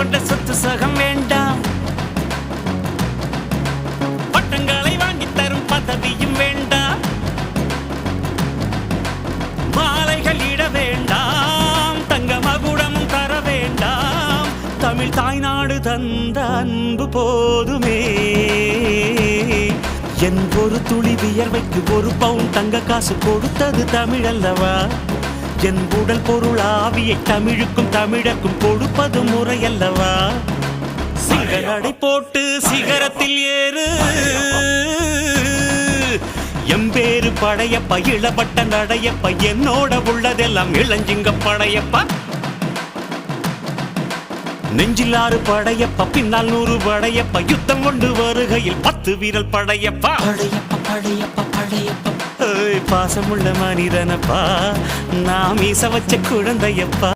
கொண்ட சொத்து சகம் வேண்டாம், பட்டங்களை வாங்கி தரும் பதவியும் வேண்டாம், மாலைகள் இட வேண்டாம், தங்க மகுடமும் தர வேண்டாம், தமிழ் தாய்நாடு தந்த அன்பு போதுமே. என் ஒரு துளி வியர்வைக்கு ஒரு பவுன் தங்க காசு கொடுத்தது தமிழ் அல்லவா? என் உடல் பொருள் ஆவியை தமிழுக்கும் தமிழக்கும் கொடுப்பது முறையல்லவா? சிகரடை போட்டு சிகரத்தில் ஏறு, எம்பேரு படையப்பா, இளப்பட்ட நடையப்பா, என்னோட உள்ளதெல்லாம் இளஞ்சிங்க படையப்பா. நெஞ்சில் 6 படையப்பா, பின்னால் 100 படையப்பா, யுத்தம் கொண்டு வருகையில் 10 வீரல் படையப்பா. படையப்பா படையப்பா படையப்பா, பாசமுள்ள மனிதனப்பா, நாம் மீச வச்ச குழந்தையப்பா.